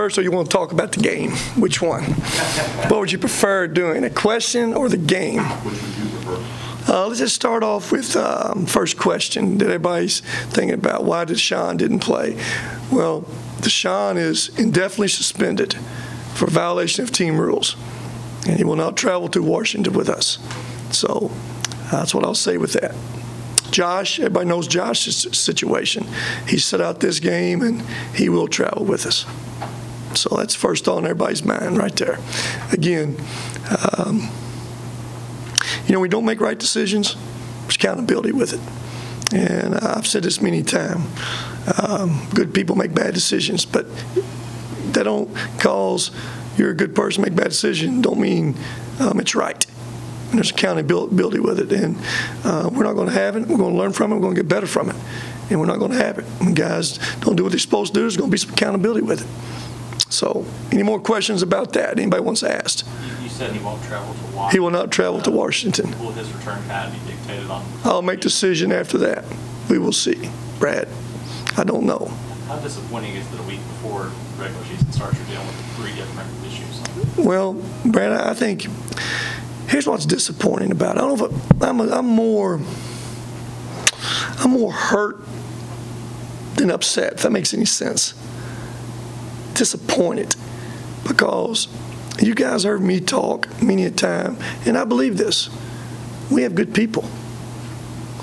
first, or you want to talk about the game? Which one? What would you prefer doing, a question or the game? Which would you prefer? Let's just start off with first question that everybody's thinking about. Why Deshaun didn't play? Well, Deshaun is indefinitely suspended for violation of team rules, and he will not travel to Washington with us. So that's what I'll say with that. Josh, everybody knows Josh's situation. He set out this game, and he will travel with us. So that's first on everybody's mind right there. Again, we don't make right decisions. There's accountability with it. And I've said this many times. Good people make bad decisions, but that don't cause you're a good person to make bad decision. Don't mean it's right. And there's accountability with it. And we're not going to have it. We're going to learn from it. We're going to get better from it. And we're not going to have it. When guys don't do what they're supposed to do, there's going to be some accountability with it. So any more questions about that? Anybody wants to ask? You said he won't travel to Washington. He will not travel to Washington. Will his return kind of be dictated on? I'll make a decision after that. We will see. Brad, I don't know. How disappointing is it a week before regular season starts, you're dealing with 3 different issues? Well, Brad, I think here's what's disappointing about it. I don't know if I'm more hurt than upset, if that makes any sense. Disappointed because you guys heard me talk many a time, and I believe this. We have good people.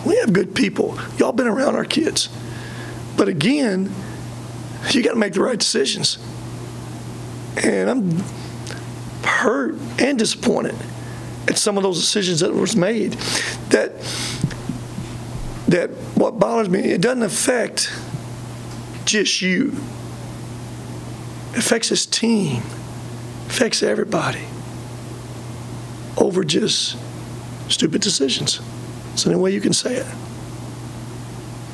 We have good people. Y'all been around our kids. But again, you got to make the right decisions. And I'm hurt and disappointed at some of those decisions that was made. That what bothers me, it doesn't affect just you. It affects his team. It affects everybody over just stupid decisions. It's the only way you can say it.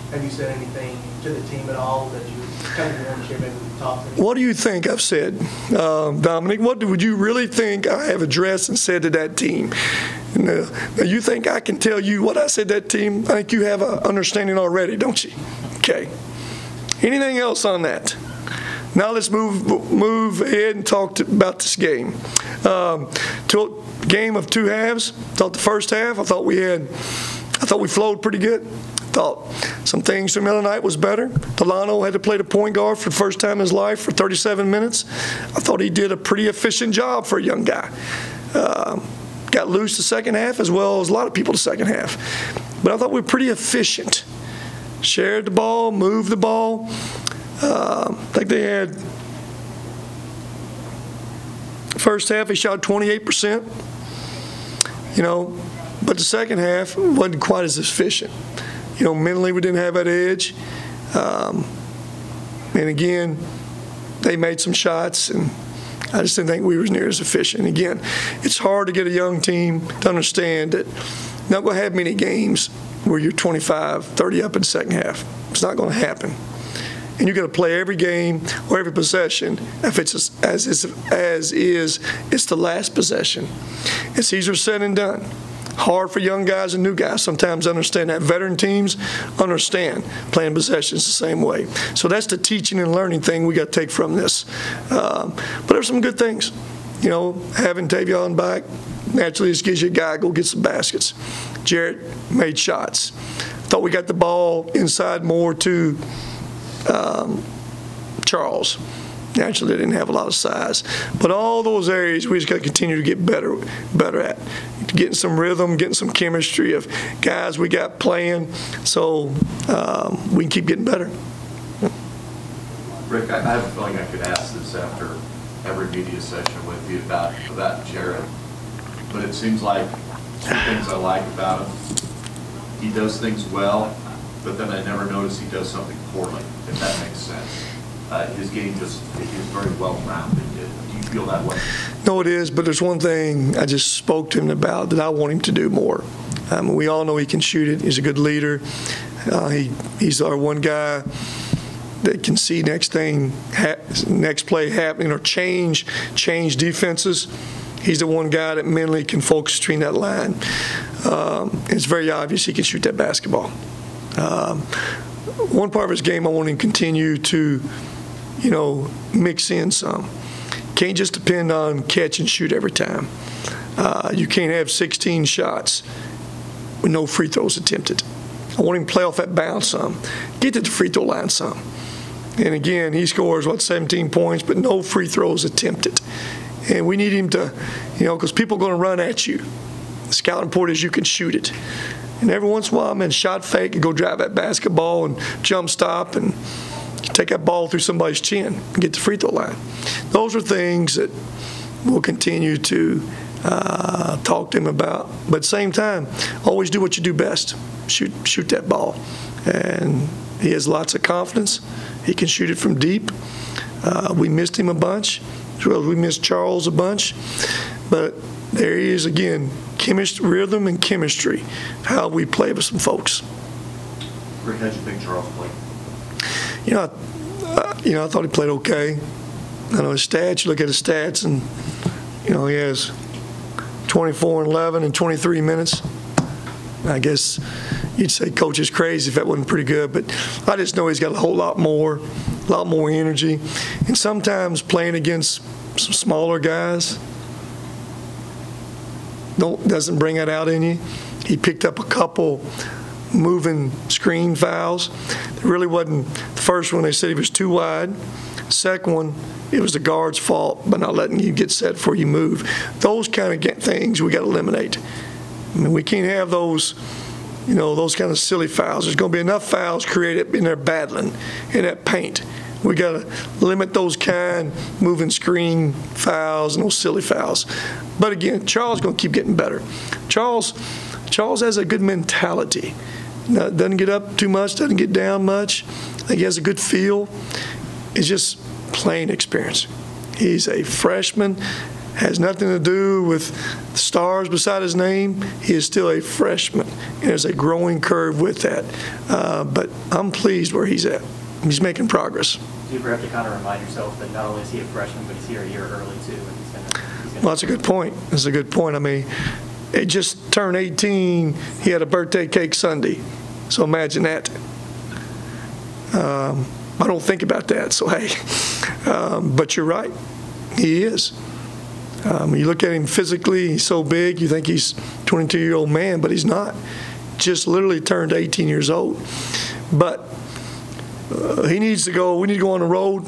Have you said anything to the team at all that you kind of want to share, maybe talk to them? What do you think I've said, Dominic? What would you really think I have addressed and said to that team? Now, you think I can tell you what I said to that team? I think you have an understanding already, don't you? Okay. Anything else on that? Now let's move ahead and talk about this game. Game of 2 halves. Thought the first half, I thought we flowed pretty good. Thought some things from the other night was better. Delano had to play the point guard for the first time in his life for 37 minutes. I thought he did a pretty efficient job for a young guy. Got loose the second half as well as a lot of people the second half. But I thought we were pretty efficient. Shared the ball, moved the ball. I think they had first half he shot 28%. But the second half wasn't quite as efficient. Mentally we didn't have that edge. And again, they made some shots, and I just didn't think we were near as efficient. Again, it's hard to get a young team to understand that you're not going to have many games where you're 25, 30 up in the second half. It's not going to happen. And you're going to play every game or every possession. If it's as is, it's the last possession. It's easier said than done. Hard for young guys and new guys sometimes to understand that. Veteran teams understand playing possessions the same way. So that's the teaching and learning thing we got to take from this. But there's some good things. Having Tavion back naturally just gives you a guy go get some baskets. Jarrett made shots. Thought we got the ball inside more to Charles. Naturally, they didn't have a lot of size. But all those areas we just got to continue to get better at. Getting some rhythm, getting some chemistry of guys we got playing so we can keep getting better. Rick, I have a feeling I could ask this after every media session with you about Jarrett. But it seems like two things I like about him. He does things well, but then I never notice he does something poorly, if that makes sense. His game just is very well-rounded. Do you feel that way? No, it is, but there's one thing I just spoke to him about that I want him to do more. We all know he can shoot it. He's a good leader. He's our one guy that can see next play happening or change defenses. He's the one guy that mentally can focus between that line. It's very obvious he can shoot that basketball. One part of his game I want him to continue to mix in some. Can't just depend on catch and shoot every time. You can't have 16 shots with no free throws attempted. I want him to play off that bounce some. Get to the free throw line some. And again, he scores, 17 points, but no free throws attempted. And we need him to, because people are going to run at you. The scouting report is you can shoot it. And every once in a while, I'm in shot fake and go drive that basketball and jump stop and take that ball through somebody's chin and get the free throw line. Those are things that we'll continue to talk to him about. But at the same time, always do what you do best. Shoot that ball. And he has lots of confidence. He can shoot it from deep. We missed him a bunch, as well as we missed Charles a bunch. But there he is again, rhythm and chemistry, how we play with some folks. Rick, how'd you think Charles played? I thought he played okay. I know his stats, you look at his stats, and, he has 24 and 11 in 23 minutes. I guess you'd say coach is crazy if that wasn't pretty good, but I just know he's got a whole lot more energy. And sometimes playing against some smaller guys doesn't bring that out in you. He picked up a couple moving screen fouls. It really wasn't the first one. They said he was too wide. Second one, it was the guard's fault by not letting you get set before you move. Those kind of things we got to eliminate. I mean, we can't have those, those kind of silly fouls. There's going to be enough fouls created in there battling in that paint. We got to limit those kind moving screen fouls and those silly fouls. But again, Charles is going to keep getting better. Charles has a good mentality. Doesn't get up too much, doesn't get down much. I think he has a good feel. It's just playing experience. He's a freshman, has nothing to do with stars beside his name. He is still a freshman, and there's a growing curve with that. But I'm pleased where he's at. He's making progress. Do you ever have to kind of remind yourself that not only is he a freshman, but he's here a year early too? And well, that's a good point. That's a good point. I mean, it just turned 18. He had a birthday cake Sunday. So imagine that. I don't think about that, so hey. But you're right. He is. You look at him physically, he's so big, you think he's a 22-year-old man, but he's not. Just literally turned 18 years old. But he needs to go, we need to go on the road.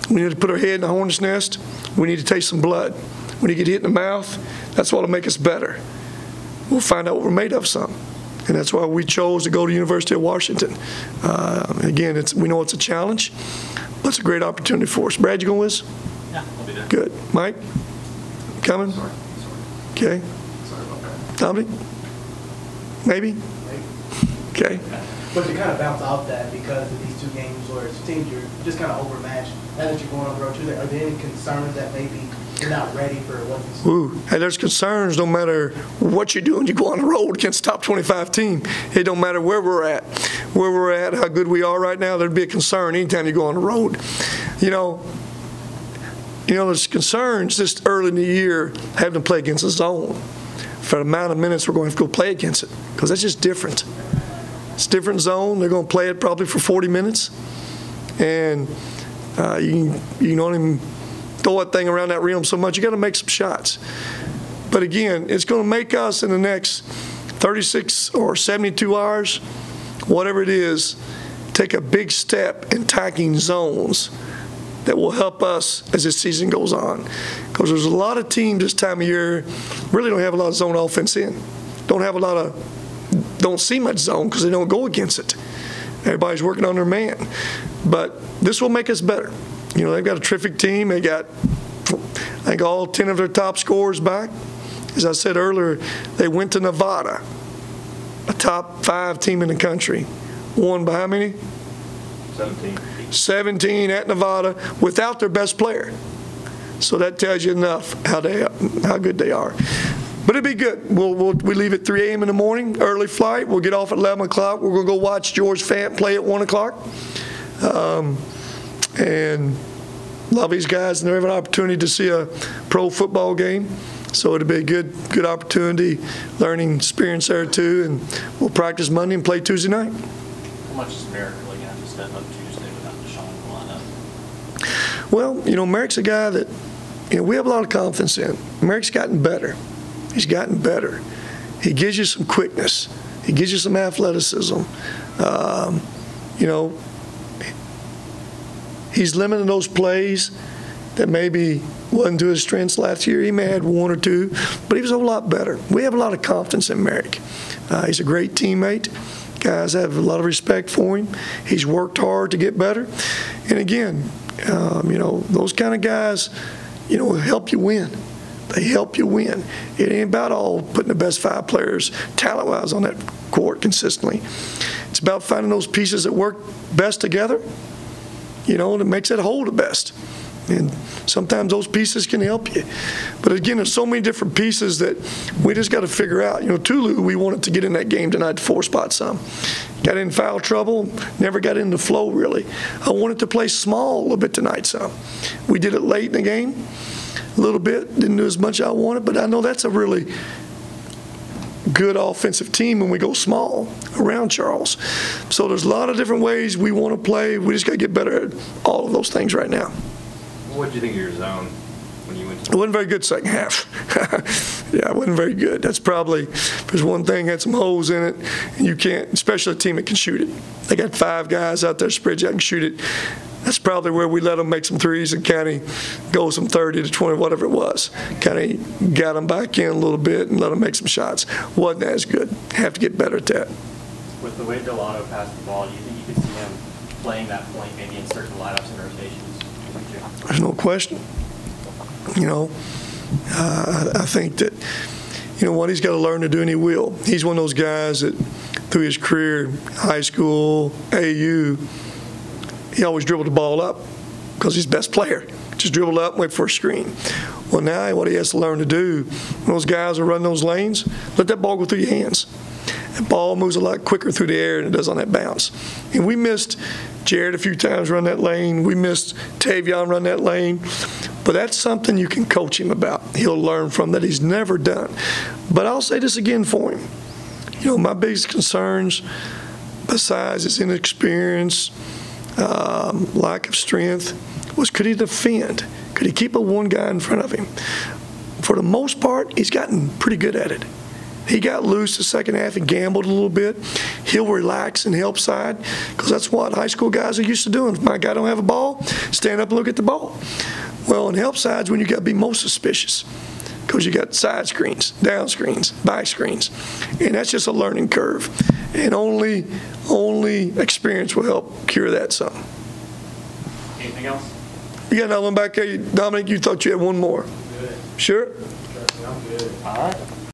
We need to put our head in the hornet's nest. We need to taste some blood. When you get hit in the mouth, that's what'll make us better. We'll find out what we're made of some. And that's why we chose to go to University of Washington. Again, we know it's a challenge, but it's a great opportunity for us. Brad, you going with us? Yeah, I'll be there. Good. Mike, coming? Sorry. Okay. Sorry about that. Dominic? Maybe? Okay. But to kind of bounce off that, because of these two games where it's teams you're just kind of overmatched, now that you're going on the road too, are there any concerns that maybe you're not ready for what's Ooh, hey, there's concerns no matter what you're doing. You go on the road against a top 25 team. It don't matter where we're at, how good we are right now. There'd be a concern anytime you go on the road. There's concerns this early in the year having to play against a zone for the amount of minutes we're going to have to go play against it, because that's just different. It's a different zone. They're going to play it probably for 40 minutes, and you can only throw that thing around that rim so much. You got to make some shots. But again, it's going to make us in the next 36 or 72 hours, whatever it is, take a big step in attacking zones that will help us as this season goes on. Because there's a lot of teams this time of year really don't have a lot of zone offense in. Don't see much zone because they don't go against it. Everybody's working on their man. But this will make us better. They've got a terrific team. They got, I think, all 10 of their top scorers back. As I said earlier, they went to Nevada, a top 5 team in the country. Won by how many? 17 at Nevada without their best player. So that tells you enough how good they are. But it'll be good. We leave at 3 a.m. in the morning, early flight. We'll get off at 11 o'clock. We're going to go watch George Fant play at 1 o'clock. And love these guys, and they're having an opportunity to see a pro football game. So it'll be a good opportunity, learning experience there too. And we'll practice Monday and play Tuesday night. How much is America really going to have to step up Tuesday without Deshaun in the lineup? Well, Merrick's a guy that, we have a lot of confidence in. Merrick's gotten better. He's gotten better. He gives you some quickness. He gives you some athleticism. He's limiting those plays that maybe wasn't to his strengths last year. He may have had one or two, but he was a lot better. We have a lot of confidence in Merrick. He's a great teammate. Guys have a lot of respect for him. He's worked hard to get better. And again, those kind of guys, help you win. They help you win. It ain't about all putting the best 5 players talent-wise on that court consistently. It's about finding those pieces that work best together, and it makes that whole the best. And sometimes those pieces can help you. But again, there's so many different pieces that we just got to figure out. Tulu, we wanted to get in that game tonight to 4-spot some. Got in foul trouble, never got in the flow really. I wanted to play small a little bit tonight some. We did it late in the game, a little bit, didn't do as much as I wanted, but I know that's a really good offensive team when we go small around Charles. So there's a lot of different ways we want to play. We just got to get better at all of those things right now. What did you think of your zone when you went to? It wasn't very good second half. Yeah, it wasn't very good. That's probably, there's one thing, had some holes in it, and you can't, especially a team that can shoot it. They got 5 guys out there spread you out and shoot it. That's probably where we let them make some threes and kind of go some 30 to 20, whatever it was. Kind of got them back in a little bit and let them make some shots. Wasn't as good. Have to get better at that. With the way Delano passed the ball, do you think you could see him playing that point maybe in certain lineups and rotations? There's no question. I think that, what he's got to learn to do, and he will. He's one of those guys that through his career, high school, AU, he always dribbled the ball up because he's the best player. Just dribble up and wait for a screen. Well, now what he has to learn to do, when those guys are running those lanes, let that ball go through your hands. That ball moves a lot quicker through the air than it does on that bounce. And we missed Jared a few times run that lane. We missed Tavion run that lane. But that's something you can coach him about. He'll learn from that he's never done. But I'll say this again for him. My biggest concerns, besides his inexperience, lack of strength, was could he defend? Could he keep a one guy in front of him? For the most part, he's gotten pretty good at it. He got loose the second half and gambled a little bit. He'll relax and help side because that's what high school guys are used to doing. If my guy don't have a ball, stand up and look at the ball. Well, in help sides, when you got to be most suspicious because you got side screens, down screens, back screens, and that's just a learning curve. And only experience will help cure that some. Anything else? You got another one back there, Dominic? You thought you had one more? Good. Sure? Trust me, I'm good. All right.